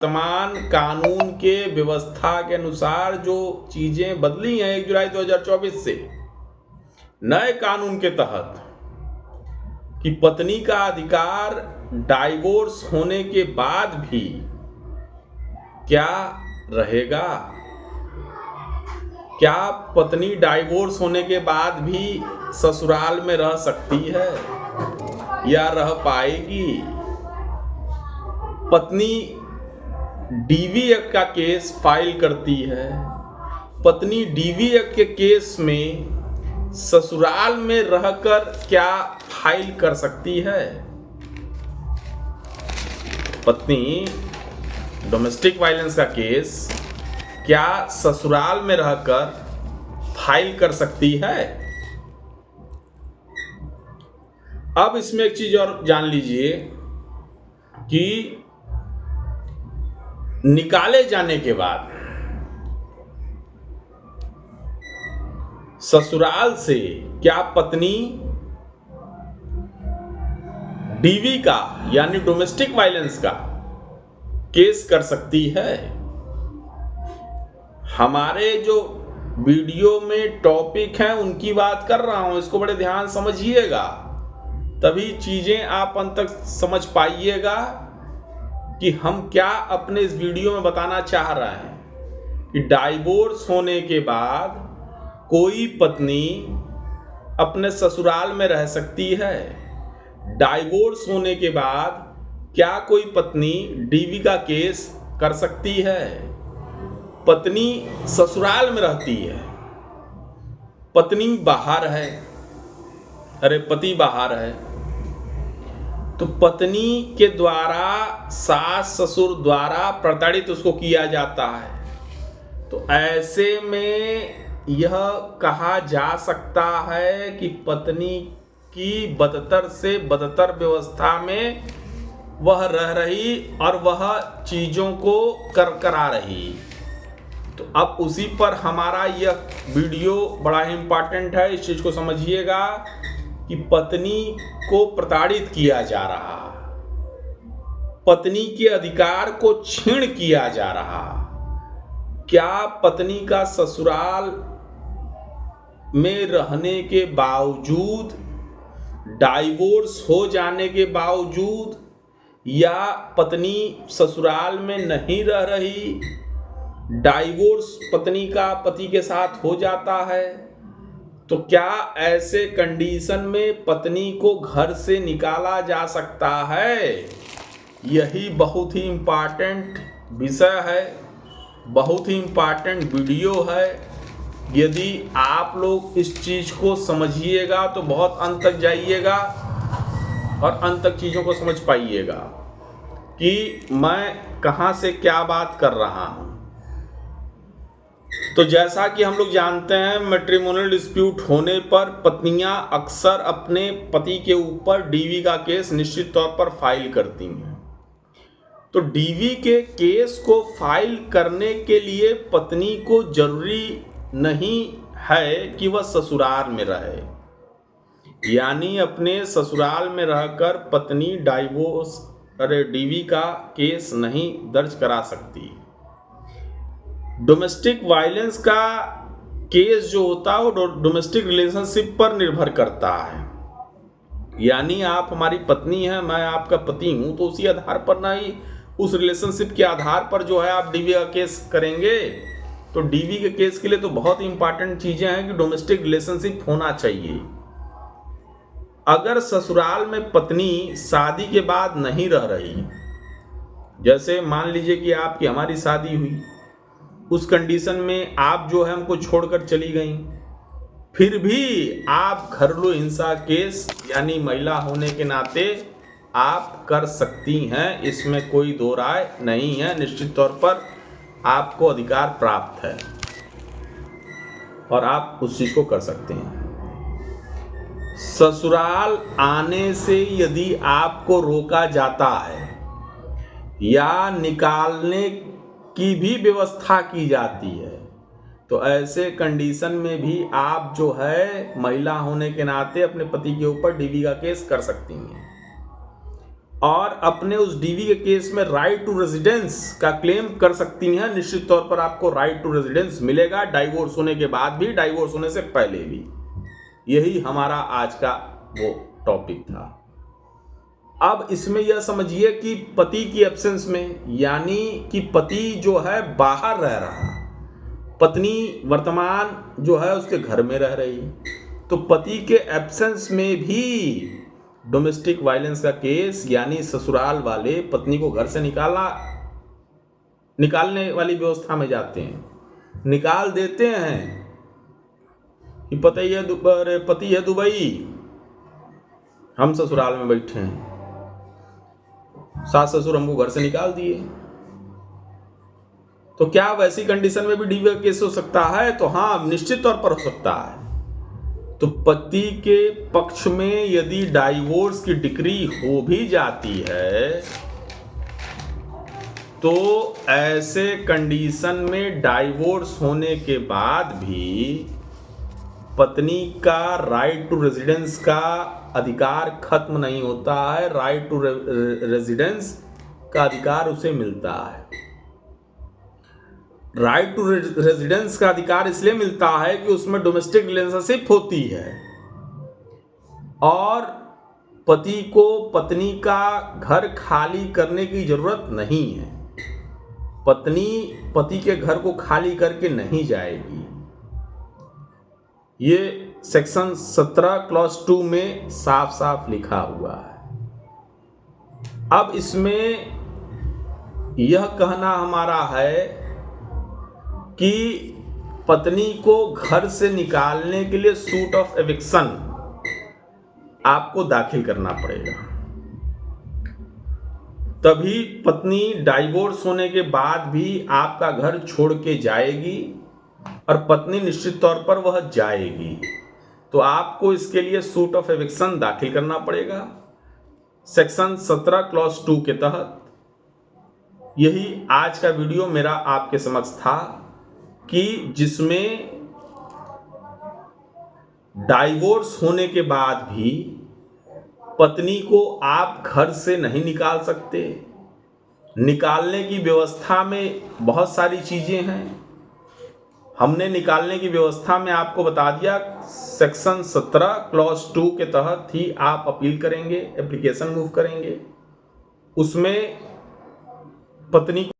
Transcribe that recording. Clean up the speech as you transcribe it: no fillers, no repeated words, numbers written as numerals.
वर्तमान कानून के व्यवस्था के अनुसार जो चीजें बदली हैं 1 जुलाई 2024 से नए कानून के तहत कि पत्नी का अधिकार डाइवोर्स होने के बाद भी क्या रहेगा। क्या पत्नी डाइवोर्स होने के बाद भी ससुराल में रह सकती है या रह पाएगी। पत्नी डीवी एक्ट का केस फाइल करती है। पत्नी डीवी एक्ट के केस में ससुराल में रहकर क्या फाइल कर सकती है। पत्नी डोमेस्टिक वायलेंस का केस क्या ससुराल में रहकर फाइल कर सकती है। अब इसमें एक चीज और जान लीजिए कि निकाले जाने के बाद ससुराल से क्या पत्नी डीवी का यानी डोमेस्टिक वायलेंस का केस कर सकती है। हमारे जो वीडियो में टॉपिक हैं उनकी बात कर रहा हूं, इसको बड़े ध्यान समझिएगा, तभी चीजें आप अंत तक समझ पाइएगा कि हम क्या अपने इस वीडियो में बताना चाह रहे हैं कि डाइवोर्स होने के बाद कोई पत्नी अपने ससुराल में रह सकती है। डाइवोर्स होने के बाद क्या कोई पत्नी डीवी का केस कर सकती है। पत्नी ससुराल में रहती है, पत्नी बाहर है, पति बाहर है, तो पत्नी के द्वारा सास ससुर द्वारा प्रताड़ित उसको किया जाता है। तो ऐसे में यह कहा जा सकता है कि पत्नी की बदतर से बदतर व्यवस्था में वह रह रही और वह चीज़ों को करा रही। तो अब उसी पर हमारा यह वीडियो बड़ा ही इम्पोर्टेंट है, इस चीज़ को समझिएगा कि पत्नी को प्रताड़ित किया जा रहा, पत्नी के अधिकार को छीन किया जा रहा। क्या पत्नी का ससुराल में रहने के बावजूद, डाइवोर्स हो जाने के बावजूद, या पत्नी ससुराल में नहीं रह रही, डाइवोर्स पत्नी का पति के साथ हो जाता है, तो क्या ऐसे कंडीशन में पत्नी को घर से निकाला जा सकता है। यही बहुत ही इम्पॉर्टेंट विषय है, बहुत ही इम्पॉर्टेंट वीडियो है। यदि आप लोग इस चीज़ को समझिएगा तो बहुत अंत तक जाइएगा और अंत तक चीज़ों को समझ पाइएगा कि मैं कहाँ से क्या बात कर रहा हूँ। तो जैसा कि हम लोग जानते हैं, मैट्रिमोनियल डिस्प्यूट होने पर पत्नियां अक्सर अपने पति के ऊपर डीवी का केस निश्चित तौर पर फाइल करती हैं। तो डीवी के केस को फाइल करने के लिए पत्नी को जरूरी नहीं है कि वह ससुराल में रहे, यानी अपने ससुराल में रहकर पत्नी डीवी का केस नहीं दर्ज करा सकती। डोमेस्टिक वायलेंस का केस जो होता है वो डोमेस्टिक रिलेशनशिप पर निर्भर करता है, यानी आप हमारी पत्नी हैं, मैं आपका पति हूं, तो उसी आधार पर ना ही उस रिलेशनशिप के आधार पर जो है आप डीवी का केस करेंगे। तो डीवी के केस के लिए तो बहुत इंपॉर्टेंट चीजें हैं कि डोमेस्टिक रिलेशनशिप होना चाहिए। अगर ससुराल में पत्नी शादी के बाद नहीं रह रही, जैसे मान लीजिए कि आपकी हमारी शादी हुई, उस कंडीशन में आप जो है हमको छोड़कर चली गई, फिर भी आप घरेलू हिंसा केस यानी महिला होने के नाते आप कर सकती हैं, इसमें कोई दो राय नहीं है। निश्चित तौर पर आपको अधिकार प्राप्त है और आप उस चीज को कर सकते हैं। ससुराल आने से यदि आपको रोका जाता है या निकालने की भी व्यवस्था की जाती है, तो ऐसे कंडीशन में भी आप जो है महिला होने के नाते अपने पति के ऊपर डीवी का केस कर सकती हैं। और अपने उस डीवी के केस में राइट टू रेजिडेंस का क्लेम कर सकती हैं। निश्चित तौर पर आपको राइट टू रेजिडेंस मिलेगा, डाइवोर्स होने के बाद भी, डाइवोर्स होने से पहले भी। यही हमारा आज का वो टॉपिक था। अब इसमें यह समझिए कि पति की एब्सेंस में, यानी कि पति जो है बाहर रह रहा, पत्नी वर्तमान जो है उसके घर में रह रही, तो पति के एब्सेंस में भी डोमेस्टिक वायलेंस का केस, यानी ससुराल वाले पत्नी को घर से निकालने वाली व्यवस्था में जाते हैं, निकाल देते हैं कि पति है दुबई, हम ससुराल में बैठे हैं, सास ससुर हमको घर से निकाल दिए। तो क्या वैसी कंडीशन में भी डीवी केस हो सकता है? तो हाँ, निश्चित तौर पर हो सकता है। तो पति के पक्ष में यदि डाइवोर्स की डिक्री हो भी जाती है, तो ऐसे कंडीशन में डाइवोर्स होने के बाद भी पत्नी का राइट टू रेजिडेंस का अधिकार खत्म नहीं होता है। राइट टू रेजिडेंस का अधिकार उसे मिलता है। राइट टू रेजिडेंस का अधिकार इसलिए मिलता है कि उसमें डोमेस्टिक रिलेशनशिप होती है और पति को पत्नी का घर खाली करने की जरूरत नहीं है। पत्नी पति के घर को खाली करके नहीं जाएगी। ये सेक्शन 17 क्लॉज 2 में साफ साफ लिखा हुआ है। अब इसमें यह कहना हमारा है कि पत्नी को घर से निकालने के लिए सूट ऑफ एविक्शन आपको दाखिल करना पड़ेगा, तभी पत्नी डाइवोर्स होने के बाद भी आपका घर छोड़ के जाएगी और पत्नी निश्चित तौर पर वह जाएगी। तो आपको इसके लिए सूट ऑफ एविक्शन दाखिल करना पड़ेगा सेक्शन 17 क्लॉज 2 के तहत। यही आज का वीडियो मेरा आपके समक्ष था कि जिसमें डाइवोर्स होने के बाद भी पत्नी को आप घर से नहीं निकाल सकते। निकालने की व्यवस्था में बहुत सारी चीजें हैं। हमने निकालने की व्यवस्था में आपको बता दिया, सेक्शन 17 क्लॉज 2 के तहत ही आप अपील करेंगे, एप्लीकेशन मूव करेंगे। उसमें पत्नी